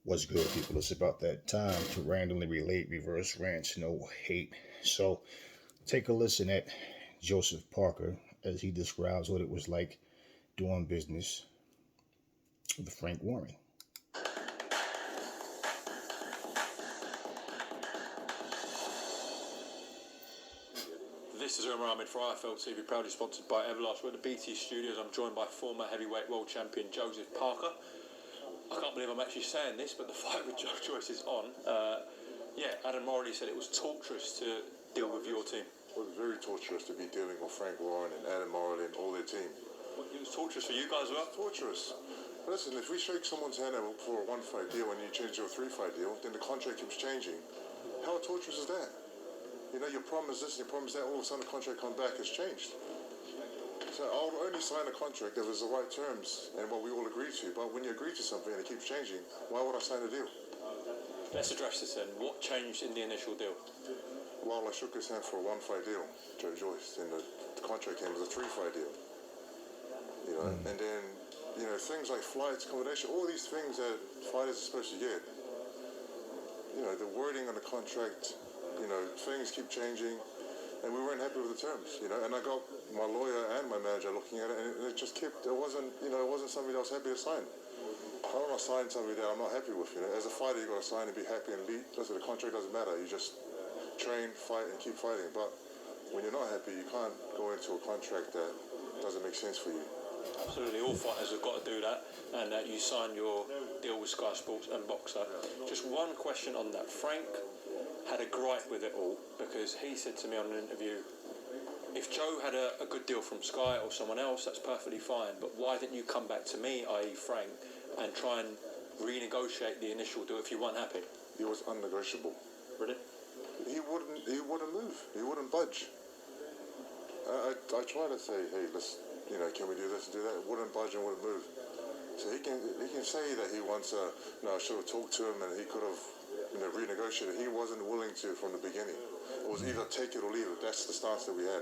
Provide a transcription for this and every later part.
What's good, people? It's about that time to randomly relate reverse rants, no hate. So take a listen at Joseph Parker as he describes what it was like doing business with Frank Warren. This is Omar Ahmed for IFL TV, proudly sponsored by Everlast. We're at the BT Studios. I'm joined by former heavyweight world champion Joseph Parker. I can't believe I'm actually saying this, but the fight with Torturous is on. Adam Morley said it was torturous to deal with your team. Well, it was very torturous to be dealing with Frank Warren and Adam Morley and all their team. It was torturous for you guys as well? Torturous. Listen, if we shake someone's hand for a one-fight deal and you change to a three-fight deal, then the contract keeps changing. How torturous is that? You know, your promise this, your promise that, all of a sudden the contract comes back has changed. So I'll only sign a contract if it's the right terms and what we all agree to. But when you agree to something and it keeps changing, why would I sign a deal? Let's address this then. What changed in the initial deal? Well, I shook his hand for a one-fight deal, Joe Joyce, and the contract came as a three-fight deal. You know, and then, you know, things like flights, accommodation, all these things that fighters are supposed to get. You know, the wording on the contract, you know, things keep changing, and we weren't happy with the terms, you know, and I got my lawyer and my manager looking at it, and it just kept, it wasn't something that I was happy to sign. I don't want to sign something that I'm not happy with, you know. As a fighter, you got to sign and be happy and lead. Listen, the contract doesn't matter. You just train, fight, and keep fighting. But when you're not happy, you can't go into a contract that doesn't make sense for you. Absolutely, all fighters have got to do that, and that you sign your deal with Sky Sports and Boxer. Just one question on that. Frank had a gripe with it all because he said to me on an interview, if Joe had a good deal from Sky or someone else, that's perfectly fine, but why didn't you come back to me, i.e. Frank, and try and renegotiate the initial deal if you weren't happy? He was unnegotiable. Really? He wouldn't move. He wouldn't budge. I tried to say, hey, let's, you know, can we do this and do that? Wouldn't budge and wouldn't move. So he can say that he wants I should have talked to him and he could have, you know, renegotiated. He wasn't willing to from the beginning. It was either take it or leave it. That's the stance that we had.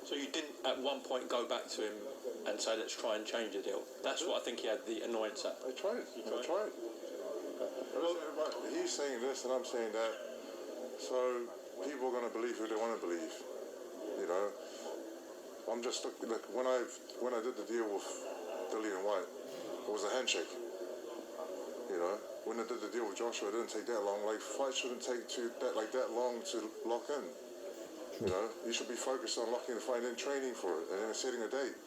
So you didn't at one point go back to him and say, let's try and change the deal? That's what I think he had the annoyance at. I tried. He's saying this and I'm saying that. So people are going to believe who they want to believe. You know, I'm just look when I did the deal with Dillian White, it was a handshake. You know, when I did the deal with Joshua, it didn't take that long. Like fights shouldn't take that long to lock in. You know, you should be focused on locking the fight and training for it and then setting a date.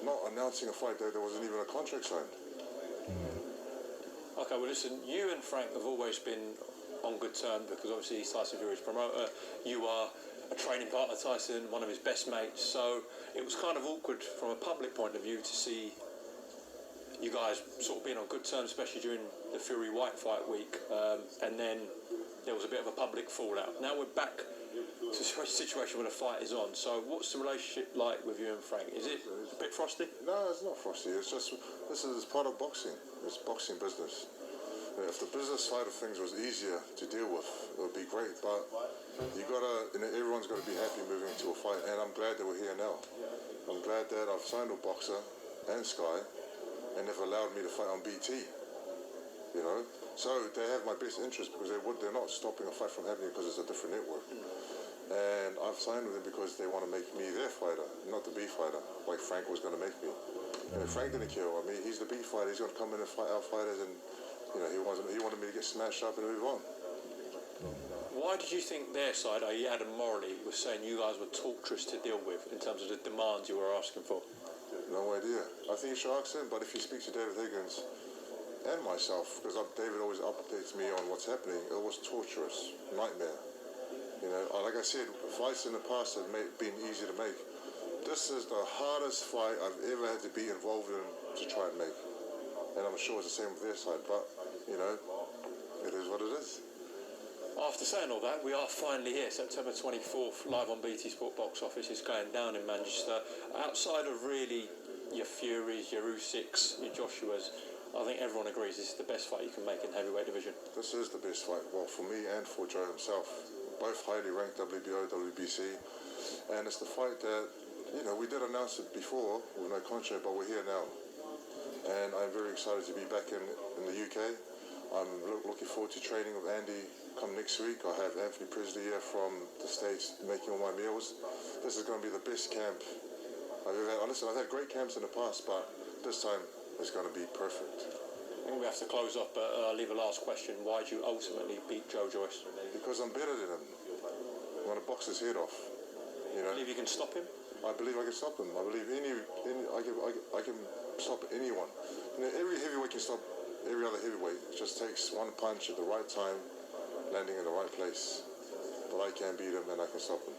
Not announcing a fight that there wasn't even a contract signed. Okay, well listen, you and Frank have always been on good terms because obviously he's Tyson Fury's promoter. You are a training partner of Tyson, one of his best mates. So it was kind of awkward from a public point of view to see you guys sort of being on good terms, especially during the Fury White fight week. And then there was a bit of a public fallout. Now we're back to a situation where the fight is on. So what's the relationship like with you and Frank? Is it a bit frosty? No, it's not frosty. It's just, this is part of boxing. It's boxing business. If the business side of things was easier to deal with, it would be great. But you gotta, you know, everyone's got to be happy moving to a fight. And I'm glad that we're here now. I'm glad that I've signed with Boxer and Sky, and they've allowed me to fight on BT. You know, so they have my best interest because they're not stopping a fight from happening because it's a different network. And I've signed with them because they want to make me their fighter, not the B fighter, like Frank was going to make me. And if Frank didn't care, I mean, he's the B fighter. He's going to come in and fight our fighters, and you know, he wanted me to get smashed up and move on. Why did you think their side, i.e. Adam Morley, was saying you guys were torturous to deal with in terms of the demands you were asking for? No idea. I think you should ask him, but if you speak to David Higgins and myself, because David always updates me on what's happening, it was torturous, nightmare. You know, like I said, fights in the past have been easy to make. This is the hardest fight I've ever had to be involved in to try and make. And I'm sure it's the same with their side, but, you know, it is what it is. After saying all that, we are finally here, September 24th, live on BT Sport Box Office. It's going down in Manchester. Outside of really your Furies, your Usyks, your Joshuas, I think everyone agrees this is the best fight you can make in heavyweight division. This is the best fight, well, for me and for Joe himself. Both highly ranked WBO, WBC, and it's the fight that, you know, we did announce it before with no contract, but we're here now. and I'm very excited to be back in the UK. I'm looking forward to training with Andy come next week. I have Anthony Presley here from the States making all my meals. This is going to be the best camp I've ever had. Listen, I've had great camps in the past, but this time it's going to be perfect. I think we have to close off, but I'll leave a last question. Why did you ultimately beat Joe Joyce? Because I'm better than him. I'm going to box his head off. You know? Believe you can stop him? I believe I can stop him. I believe I can stop anyone. You know, every heavyweight can stop every other heavyweight. It just takes one punch at the right time, landing in the right place. But I can beat him and I can stop him.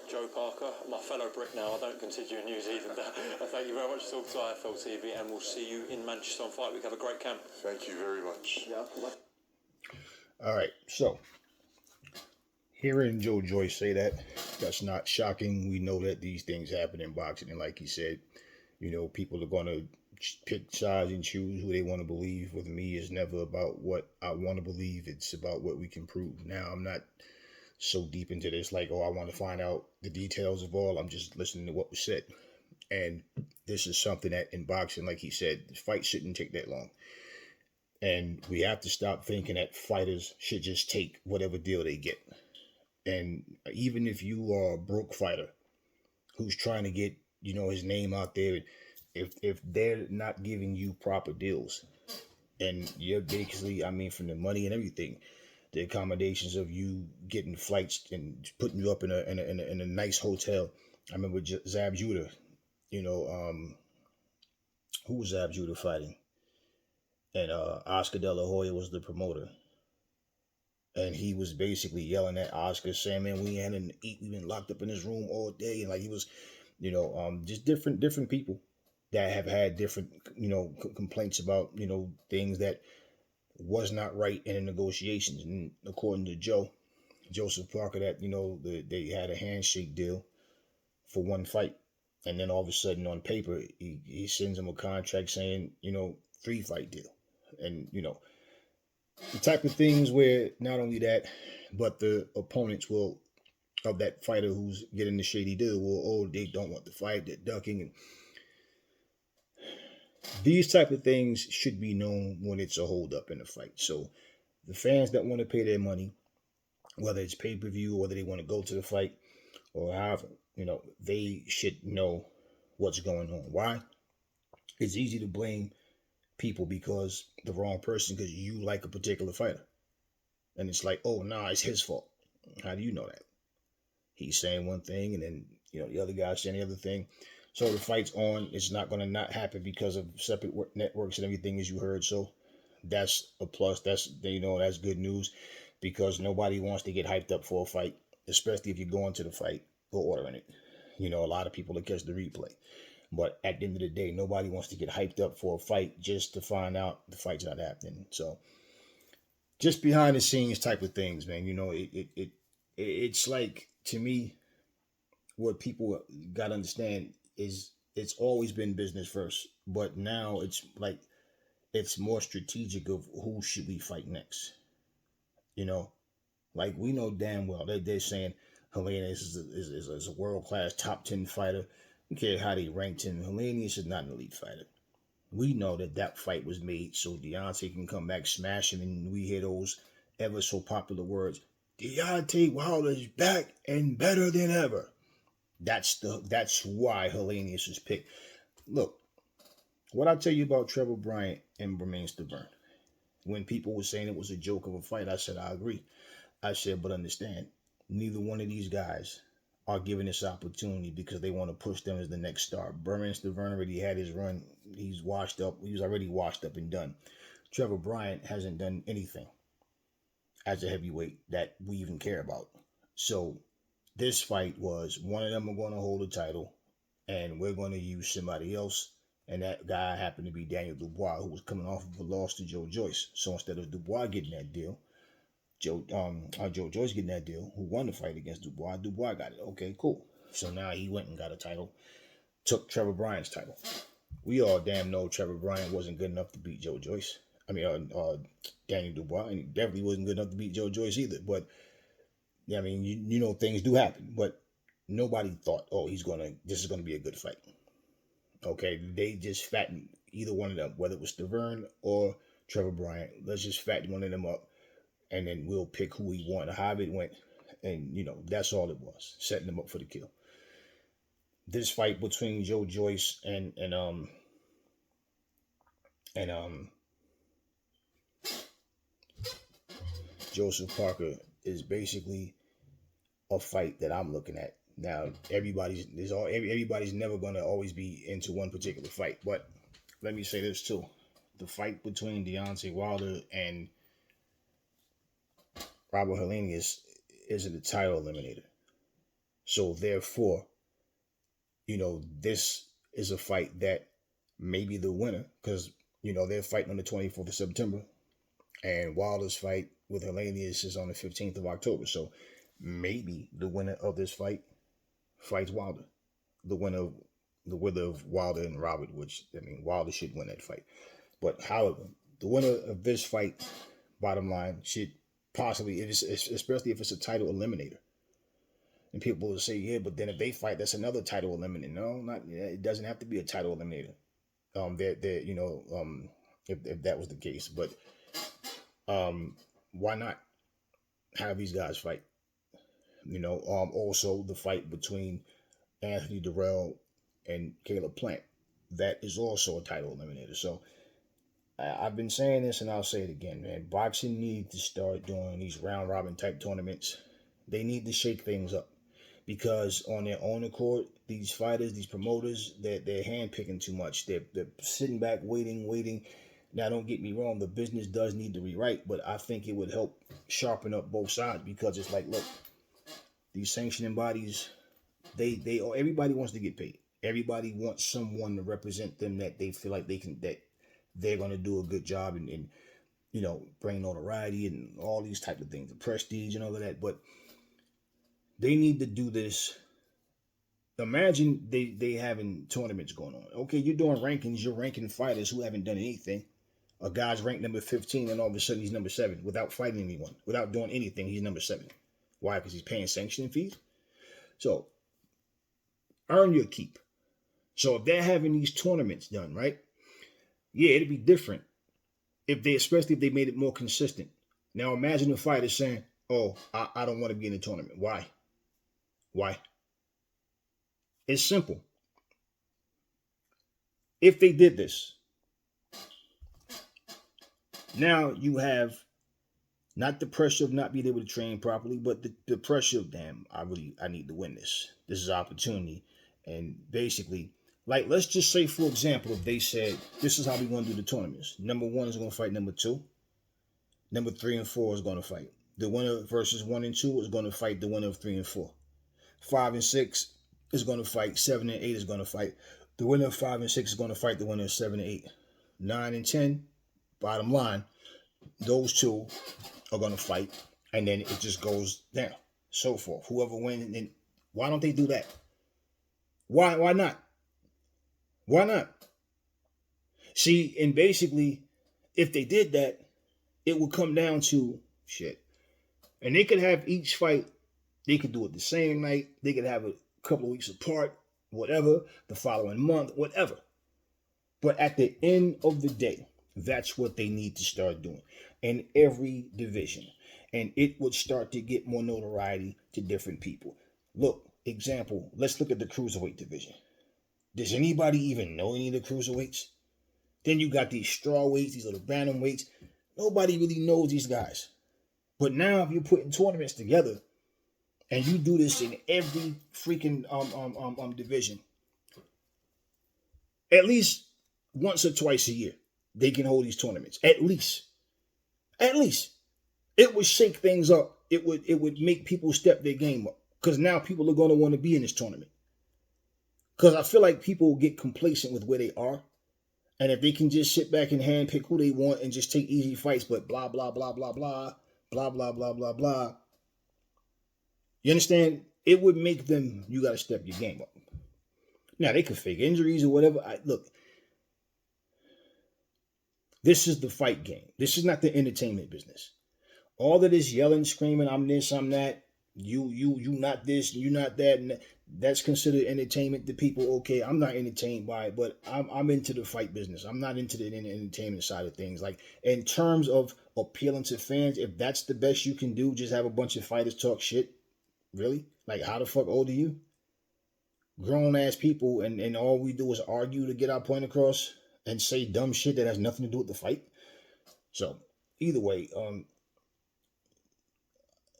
Joe Parker, my fellow Brit now, I don't consider you a New Zealander. Thank you very much for talking to IFL TV, and we'll see you in Manchester on Fight Week. Have a great camp. Thank you very much. Yeah. All right, so hearing Joe Joyce say that's not shocking. We know that these things happen in boxing, and like he said, you know, people are going to pick sides and choose who they want to believe. With me, it's never about what I want to believe. It's about what we can prove. Now, I'm not so deep into this, like, oh, I want to find out the details of all. I'm just listening to what was said. And this is something that in boxing, like he said, the fight shouldn't take that long. And we have to stop thinking that fighters should just take whatever deal they get. And even if you are a broke fighter who's trying to get, you know, his name out there, if they're not giving you proper deals, and you're basically, I mean, from the money and everything, the accommodations of you getting flights and putting you up in a nice hotel. I remember Zab Judah, you know, who was Zab Judah fighting? And Oscar De La Hoya was the promoter. And he was basically yelling at Oscar, saying, man, we ain't had to eat. We've been locked up in this room all day. And like he was, you know, just different people that have had different, you know, complaints about, you know, things that was not right in the negotiations. And according to Joseph Parker, that, you know, they had a handshake deal for one fight. And then all of a sudden on paper, he sends him a contract saying, you know, 3-fight deal. And, you know, the type of things where not only that, but the opponents will, of that fighter who's getting the shady deal, will, oh, they don't want the fight, they're ducking. And these type of things should be known when it's a hold up in a fight. So the fans that want to pay their money, whether it's pay-per-view or whether they want to go to the fight or however, you know, they should know what's going on. Why? It's easy to blame people because the wrong person, because you like a particular fighter. And it's like, oh, nah, it's his fault. How do you know that? He's saying one thing and then, you know, the other guy's saying the other thing. So the fight's on. It's not going to not happen because of separate networks and everything, as you heard. So that's a plus. That's, you know, that's good news because nobody wants to get hyped up for a fight, especially if you're going to the fight or ordering it. You know, a lot of people will catch the replay. But at the end of the day, nobody wants to get hyped up for a fight just to find out the fight's not happening. So just behind the scenes type of things, man. You know, it's like, to me, what people got to understand is it's always been business first, but now it's like it's more strategic of who should we fight next. You know, like we know damn well they're saying Helenius is a world class top 10 fighter. I don't care how they ranked him. Helenius is not an elite fighter. We know that fight was made so Deontay can come back, smash him, and we hear those ever so popular words: Deontay Wilder's back and better than ever. That's why Helenius is picked. Look, what I tell you about Trevor Bryant and Bermane Stiverne, when people were saying it was a joke of a fight, I said I agree. I said, but understand, neither one of these guys are given this opportunity because they want to push them as the next star. Bermane Stiverne already had his run. He's washed up. He was already washed up and done. Trevor Bryant hasn't done anything as a heavyweight that we even care about. So this fight was, one of them are going to hold the title, and we're going to use somebody else. And that guy happened to be Daniel Dubois, who was coming off of a loss to Joe Joyce. So instead of Dubois getting that deal, Joe Joyce getting that deal, who won the fight against Dubois got it. Okay, cool. So now he went and got a title, took Trevor Bryant's title. We all damn know Trevor Bryant wasn't good enough to beat Joe Joyce. I mean, Daniel Dubois, and he definitely wasn't good enough to beat Joe Joyce either. But yeah, I mean, you know things do happen, but nobody thought, oh, this is gonna be a good fight. Okay, they just fattened. either one of them, whether it was Stavern or Trevor Bryant. Let's just fatten one of them up, and then we'll pick who we want, how it went, and that's all it was, setting them up for the kill. This fight between Joe Joyce and Joseph Parker is basically a fight that I'm looking at. Now, everybody's never gonna always be into one particular fight, but let me say this too: the fight between Deontay Wilder and Robert Helenius isn't a title eliminator. So therefore, this is a fight that maybe the winner, because they're fighting on the 24th of September, and Wilder's fight with Helenius is on the 15th of October. So maybe the winner of this fight fights Wilder. The winner of Wilder and Robert, which Wilder should win that fight. But however, the winner of this fight, bottom line, should possibly, especially if it's a title eliminator. And people will say, yeah, but then if they fight, that's another title eliminator. No, not. It doesn't have to be a title eliminator. If that was the case, but why not have these guys fight? Also the fight between Anthony Durrell and Caleb Plant, that is also a title eliminator. So I've been saying this, and I'll say it again, man. Boxing needs to start doing these round robin type tournaments. They need to shake things up, because on their own accord, these fighters, these promoters, they're handpicking too much. They're sitting back, waiting. Now, don't get me wrong, the business does need to rewrite, but I think it would help sharpen up both sides, because it's like, look, these sanctioning bodies, everybody wants to get paid. Everybody wants someone to represent them that they feel like that they're going to do a good job and bring notoriety and all these type of things, the prestige and all of that. But they need to do this. Imagine they having tournaments going on. Okay, you're doing rankings. You're ranking fighters who haven't done anything. A guy's ranked number 15, and all of a sudden he's number 7 without fighting anyone, without doing anything. He's number 7. Why? Because he's paying sanctioning fees. So earn your keep. So if they're having these tournaments done, right? Yeah, it'd be different especially if they made it more consistent. Now imagine a fighter saying, "Oh, I don't want to be in the tournament." Why? It's simple. If they did this, now you have not the pressure of not being able to train properly, but the pressure of, damn, I need to win this. This is opportunity. And basically, like, let's just say, for example, if they said, this is how we want to do the tournaments. Number 1 is going to fight number 2. Number 3 and 4 is going to fight. The winner versus 1 and 2 is going to fight the winner of 3 and 4. 5 and 6 is going to fight. 7 and 8 is going to fight. The winner of 5 and 6 is going to fight the winner of 7 and 8. 9 and 10, bottom line, those two are going to fight, and then it just goes down, so forth. Whoever wins, and then why don't they do that? Why not? Why not? See, and basically, if they did that, it would come down to shit. And they could have each fight, they could do it the same night, they could have a couple of weeks apart, whatever, the following month, whatever. But at the end of the day, that's what they need to start doing in every division. And it would start to get more notoriety to different people. Look, example, let's look at the cruiserweight division. Does anybody even know any of the cruiserweights? Then you got these strawweights, these little bantamweights. Nobody really knows these guys. But now if you're putting tournaments together and you do this in every freaking division, at least once or twice a year, they can hold these tournaments. At least. It would shake things up. It would make people step their game up. Because now people are going to want to be in this tournament. Because I feel like people get complacent with where they are. And if they can just sit back and handpick who they want and just take easy fights, but blah, blah, blah, blah, blah, blah, blah, blah, blah, blah. You understand? It would make them, you got to step your game up. Now, they could fake injuries or whatever. Look, this is the fight game. This is not the entertainment business. All of this yelling, screaming, I'm this, I'm that, You not this, you not that, and that's considered entertainment to people. Okay, I'm not entertained by it, but I'm into the fight business. I'm not into the entertainment side of things. Like in terms of appealing to fans, if that's the best you can do, just have a bunch of fighters talk shit. Really? Like how the fuck old are you? Grown ass people, and all we do is argue to get our point across and say dumb shit that has nothing to do with the fight. So either way,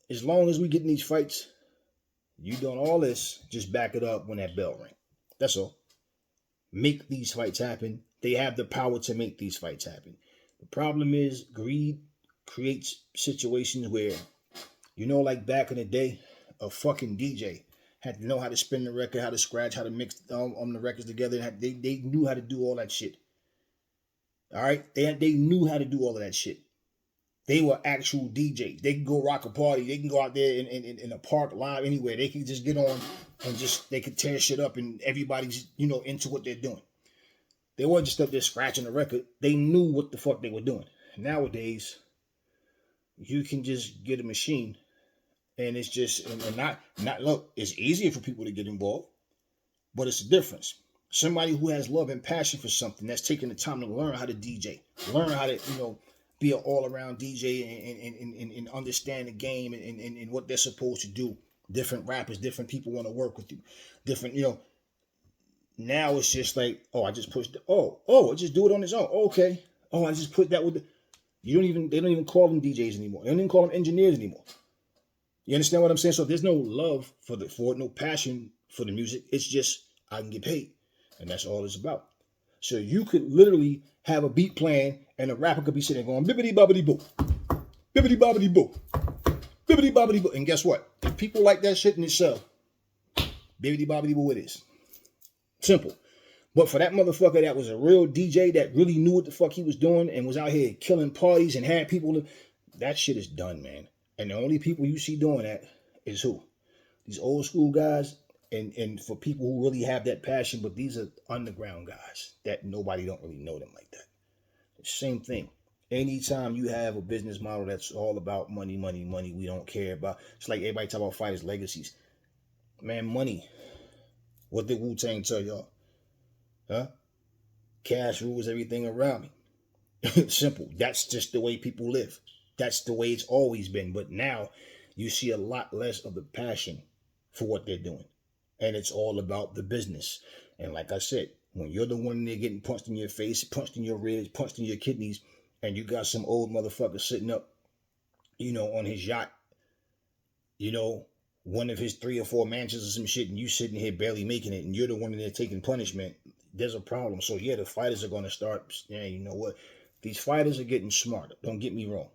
as long as we get in these fights, you doing all this, just back it up when that bell ring. That's all. Make these fights happen. They have the power to make these fights happen. The problem is greed creates situations where, like back in the day, a fucking DJ had to know how to spin the record, how to scratch, how to mix the records together. They knew how to do all that shit. All right? They knew how to do all of that shit. They were actual DJs. They can go rock a party. They can go out there in a park live anywhere. They can just get on and they could tear shit up and everybody's, into what they're doing. They weren't just up there scratching the record. They knew what the fuck they were doing. Nowadays, you can just get a machine and it's just, and not look, it's easier for people to get involved, but it's a difference. Somebody who has love and passion for something, that's taking the time to learn how to DJ, learn how to, be an all-around DJ and understand the game and what they're supposed to do. Different rappers, different people want to work with you. Different, now it's just like, oh, I just pushed I just do it on its own. Okay. Oh, I just put that with they don't even call them DJs anymore. They don't even call them engineers anymore. You understand what I'm saying? So there's no love for it, no passion for the music. It's just I can get paid. And that's all it's about. So you could literally have a beat playing and a rapper could be sitting there going bibbity bobbity boo, bibbity bobbity boo, bibbity bobbity boo. And guess what? If people like that shit in itself, bibbity bobbity boo it is. Simple. But for that motherfucker that was a real DJ that really knew what the fuck he was doing and was out here killing parties and had people, that shit is done, man. And the only people you see doing that is who? These old school guys. And for people who really have that passion, but these are underground guys that nobody don't really know them like that. Same thing. Anytime you have a business model that's all about money, money, money, we don't care about. It's like everybody talk about fighters' legacies. Man, money. What did Wu-Tang tell y'all? Huh? Cash rules everything around me. Simple. That's just the way people live. That's the way it's always been. But now you see a lot less of the passion for what they're doing. And it's all about the business. And like I said, when you're the one there getting punched in your face, punched in your ribs, punched in your kidneys, and you got some old motherfucker sitting up, on his yacht, one of his 3 or 4 mansions or some shit, and you sitting here barely making it, and you're the one there taking punishment, there's a problem. So yeah, the fighters are going to start, you know what? These fighters are getting smarter. Don't get me wrong.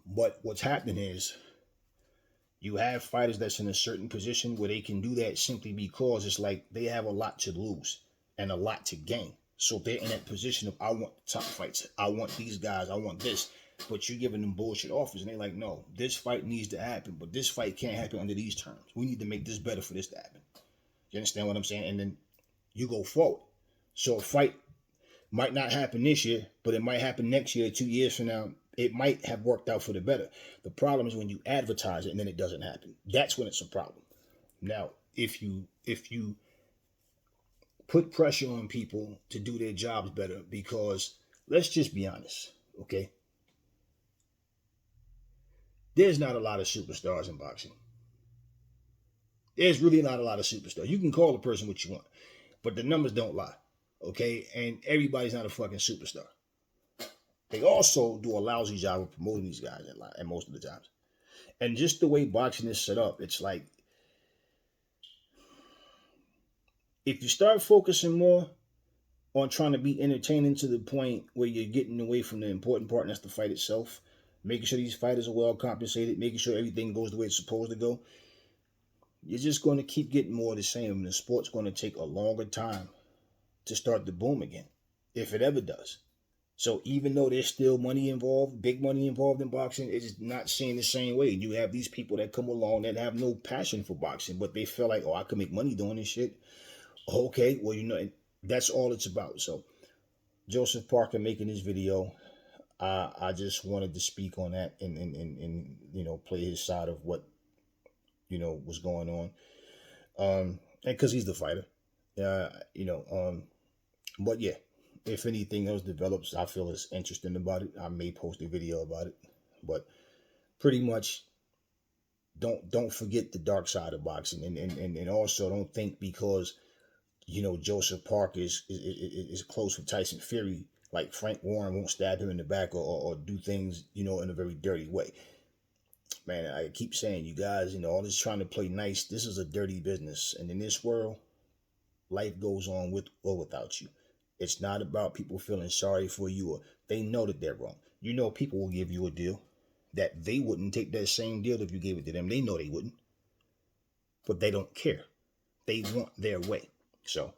But what's happening is, you have fighters that's in a certain position where they can do that simply because it's like they have a lot to lose and a lot to gain. So they're in that position of, I want the top fights. I want these guys. I want this. But you're giving them bullshit offers. And they're like, no, this fight needs to happen. But this fight can't happen under these terms. We need to make this better for this to happen. You understand what I'm saying? And then you go forward. So a fight might not happen this year, but it might happen next year, 2 years from now. It might have worked out for the better. The problem is when you advertise it and then it doesn't happen. That's when it's a problem. Now, if you put pressure on people to do their jobs better, because let's just be honest, okay? There's not a lot of superstars in boxing. There's really not a lot of superstars. You can call a person what you want, but the numbers don't lie, okay? And everybody's not a fucking superstar. They also do a lousy job of promoting these guys at most of the times. And just the way boxing is set up, it's like, if you start focusing more on trying to be entertaining to the point where you're getting away from the important part, and that's the fight itself, making sure these fighters are well compensated, making sure everything goes the way it's supposed to go, you're just going to keep getting more of the same. And the sport's going to take a longer time to start to boom again, if it ever does. So even though there's still money involved, big money involved in boxing, it's not seen the same way. You have these people that come along that have no passion for boxing, but they feel like, oh, I can make money doing this shit. Okay, well, that's all it's about. So Joseph Parker making this video, I just wanted to speak on that and play his side of what what's going on. And because he's the fighter, uh, you know, um, but yeah, if anything else develops, I feel it's interesting about it. I may post a video about it, but pretty much don't forget the dark side of boxing, and also don't think because Joseph Parker is close with Tyson Fury, like Frank Warren won't stab him in the back or do things in a very dirty way. Man, I keep saying, you guys, all this trying to play nice, this is a dirty business, and in this world, life goes on with or without you. It's not about people feeling sorry for you or they know that they're wrong. People will give you a deal that they wouldn't take that same deal if you gave it to them. They know they wouldn't, but they don't care. They want their way. So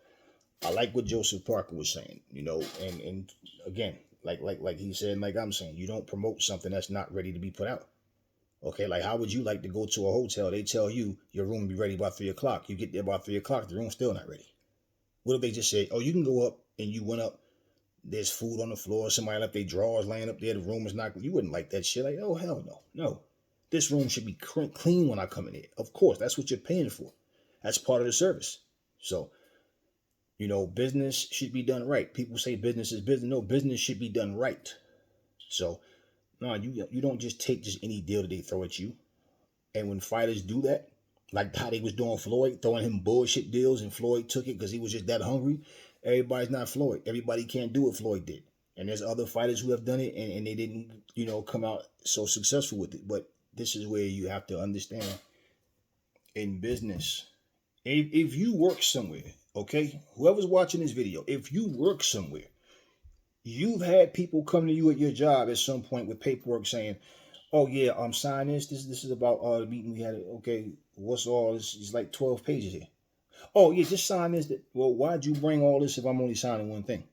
I like what Joseph Parker was saying, and again, like he said, like I'm saying, you don't promote something that's not ready to be put out. Okay, like how would you like to go to a hotel? They tell you your room will be ready by 3 o'clock. You get there by 3 o'clock, the room's still not ready. What if they just say, "Oh, you can go up," and you went up? There's food on the floor. Somebody left their drawers laying up there. The room is not. You wouldn't like that shit. Like, oh hell no, no. This room should be clean when I come in here. Of course, that's what you're paying for. That's part of the service. So, business should be done right. People say business is business. No, business should be done right. So, no, you don't just take just any deal that they throw at you. And when fighters do that, like how they was doing Floyd, throwing him bullshit deals, and Floyd took it because he was just that hungry. Everybody's not Floyd. Everybody can't do what Floyd did. And there's other fighters who have done it and they didn't, come out so successful with it. But this is where you have to understand in business. If you work somewhere, okay, whoever's watching this video, if you work somewhere, you've had people come to you at your job at some point with paperwork saying, "Oh yeah, sign this. This is about the meeting we had. Okay, what's all this? It's like 12 pages here. Oh yeah, just sign this. Well, why'd you bring all this if I'm only signing one thing?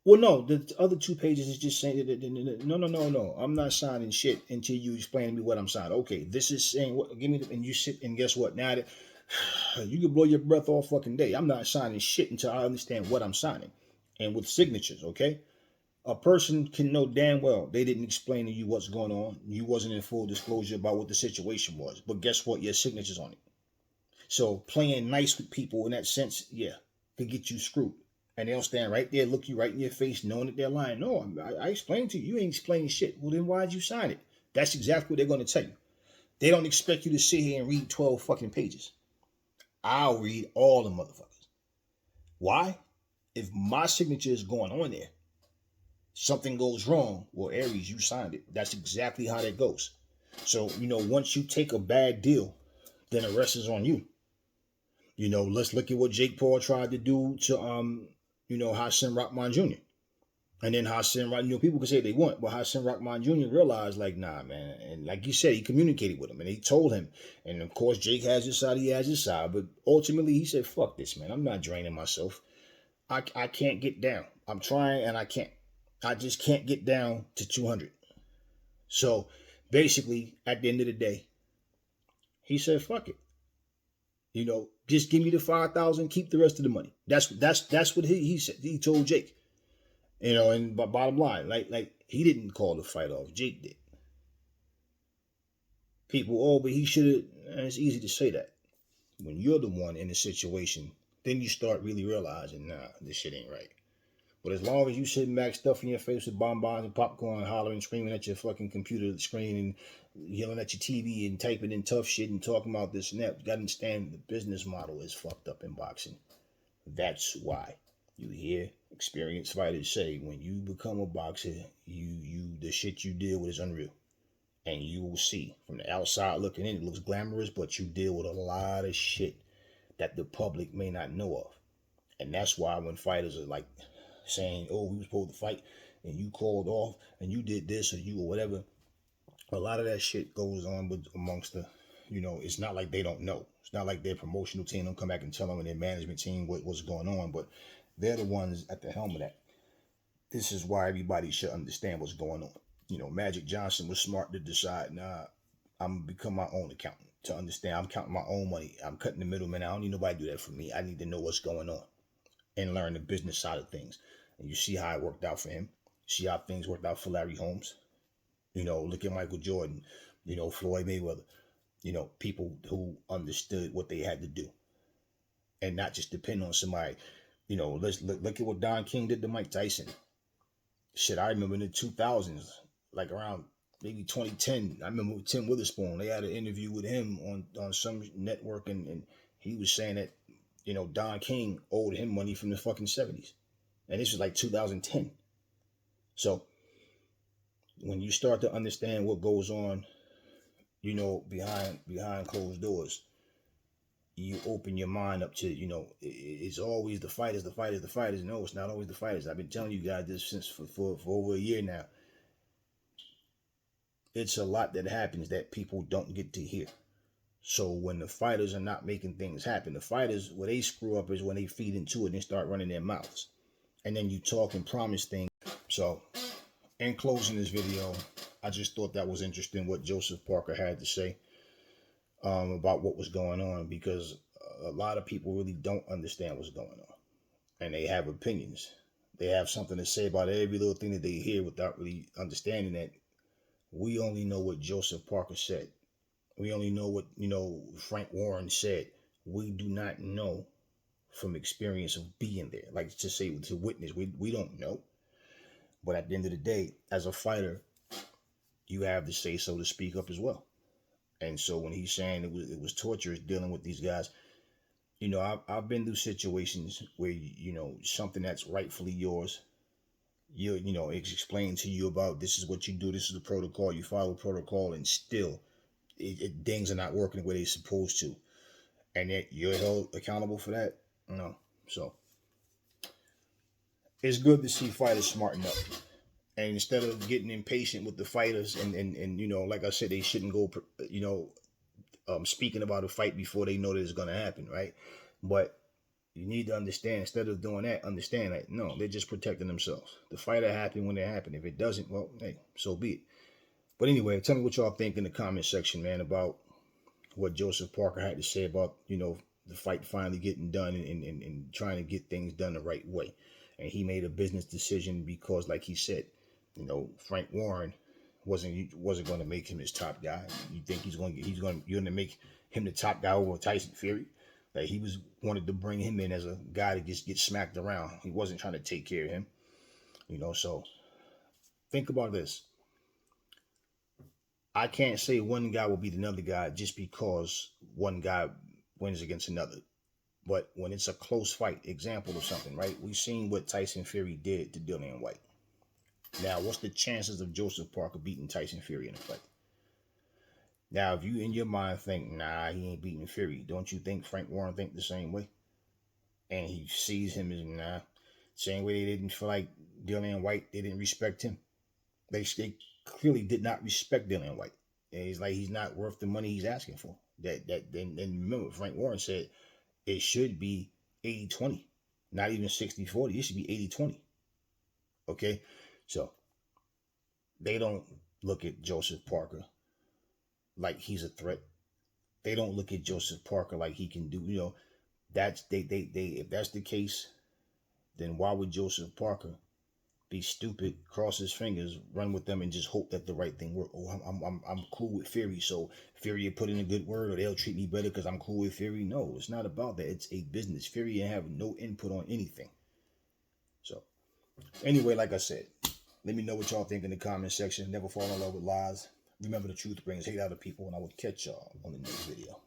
Well, no, the other 2 pages is just saying that, no, no, no, no. I'm not signing shit until you explain to me what I'm signing. Okay, this is saying what. Give me and you sit and guess what? Now that you can blow your breath all fucking day. I'm not signing shit until I understand what I'm signing, and with signatures. Okay, a person can know damn well they didn't explain to you what's going on. You wasn't in full disclosure about what the situation was. But guess what? Your signature's on it. So playing nice with people in that sense, yeah, could get you screwed. And they'll stand right there, look you right in your face, knowing that they're lying. No, I explained to you. You ain't explaining shit. Well, then why'd you sign it? That's exactly what they're going to tell you. They don't expect you to sit here and read 12 fucking pages. I'll read all the motherfuckers. Why? If my signature is going on there, something goes wrong, well, Aries, you signed it. That's exactly how that goes. So, once you take a bad deal, then the rest is on you. Let's look at what Jake Paul tried to do to Hassan Rahman Jr. And then Hassan, people can say they want, but Hassan Rahman Jr. realized, like, nah, man. And like you said, he communicated with him and he told him. And of course, Jake has his side, he has his side. But ultimately, he said, fuck this, man. I'm not draining myself. I can't get down. I'm trying and I can't. I just can't get down to 200. So basically, at the end of the day, he said, fuck it. Just give me the 5,000, keep the rest of the money. That's what he said. He told Jake. And but bottom line, like he didn't call the fight off. Jake did. People, oh, but he should have. It's easy to say that. When you're the one in the situation, then you start really realizing, nah, this shit ain't right. But as long as you sitting back stuffing your face with bonbons and popcorn, hollering, screaming at your fucking computer screen and yelling at your TV and typing in tough shit and talking about this and that, you gotta understand the business model is fucked up in boxing. That's why you hear experienced fighters say when you become a boxer, the shit you deal with is unreal. And you will see from the outside looking in, it looks glamorous, but you deal with a lot of shit that the public may not know of. And that's why when fighters are like saying, oh, we were supposed to fight and you called off and you did this or you or whatever, a lot of that shit goes on with amongst the, it's not like they don't know. It's not like their promotional team don't come back and tell them and their management team what's going on, but they're the ones at the helm of that. This is why everybody should understand what's going on. Magic Johnson was smart to decide, nah, I'm going to become my own accountant to understand. I'm counting my own money. I'm cutting the middleman. I don't need nobody to do that for me. I need to know what's going on and learn the business side of things. And you see how it worked out for him. See how things worked out for Larry Holmes. Look at Michael Jordan. Floyd Mayweather. people who understood what they had to do and not just depend on somebody. Let's look at what Don King did to Mike Tyson. Shit, I remember in the 2000s, like around maybe 2010, I remember with Tim Witherspoon, they had an interview with him on some network, and he was saying that, Don King owed him money from the fucking 70s. And this was like 2010. So when you start to understand what goes on, behind closed doors, you open your mind up to, it's always the fighters, the fighters, the fighters. No, it's not always the fighters. I've been telling you guys this since for over a year now. It's a lot that happens that people don't get to hear. So when the fighters are not making things happen, the fighters, where they screw up is when they feed into it and start running their mouths. And then you talk and promise things. So in closing this video, I just thought that was interesting what Joseph Parker had to say about what was going on, because a lot of people really don't understand what's going on, and they have opinions. They have something to say about every little thing that they hear without really understanding that we only know what Joseph Parker said. We only know what, Frank Warren said. We do not know from experience of being there. Like to say, to witness, we don't know. But at the end of the day, as a fighter, you have the say so to speak up as well. And so when he's saying it was torturous dealing with these guys, I've been through situations where, something that's rightfully yours, it's explained to you about, this is what you do, this is the protocol, you follow protocol, and still things are not working the way they're supposed to. And yet you're held accountable for that? No. So it's good to see fighters smarten up. And instead of getting impatient with the fighters and like I said, they shouldn't go, speaking about a fight before they know that it's going to happen, right? But you need to understand, instead of doing that, understand that, no, they're just protecting themselves. The fight will happen when it happens. If it doesn't, well, hey, so be it. But anyway, tell me what y'all think in the comment section, man, about what Joseph Parker had to say about, the fight finally getting done and trying to get things done the right way. And he made a business decision because, like he said, Frank Warren wasn't going to make him his top guy. You think you're going to make him the top guy over Tyson Fury? Like, he wanted to bring him in as a guy to just get smacked around. He wasn't trying to take care of him. So think about this. I can't say one guy will beat another guy just because one guy wins against another. But when it's a close fight, example of something, right? We've seen what Tyson Fury did to Dillian White. Now, what's the chances of Joseph Parker beating Tyson Fury in a fight? Now, if you in your mind think, nah, he ain't beating Fury, don't you think Frank Warren think the same way? And he sees him as, nah, same way they didn't feel like Dillian White, they didn't respect him. They clearly did not respect Dillian White. And he's not worth the money he's asking for. And remember, Frank Warren said it should be 80-20, not even 60-40. It should be 80-20. Okay? So they don't look at Joseph Parker like he's a threat. They don't look at Joseph Parker like he can do, that's they if that's the case, then why would Joseph Parker be stupid, cross his fingers, run with them, and just hope that the right thing works? Oh, I'm cool with Fury, so Fury will put in a good word, or they'll treat me better because I'm cool with Fury. No, it's not about that. It's a business. Fury have no input on anything. So anyway, like I said, let me know what y'all think in the comment section. Never fall in love with lies. Remember, the truth brings hate out of people, and I will catch y'all on the next video.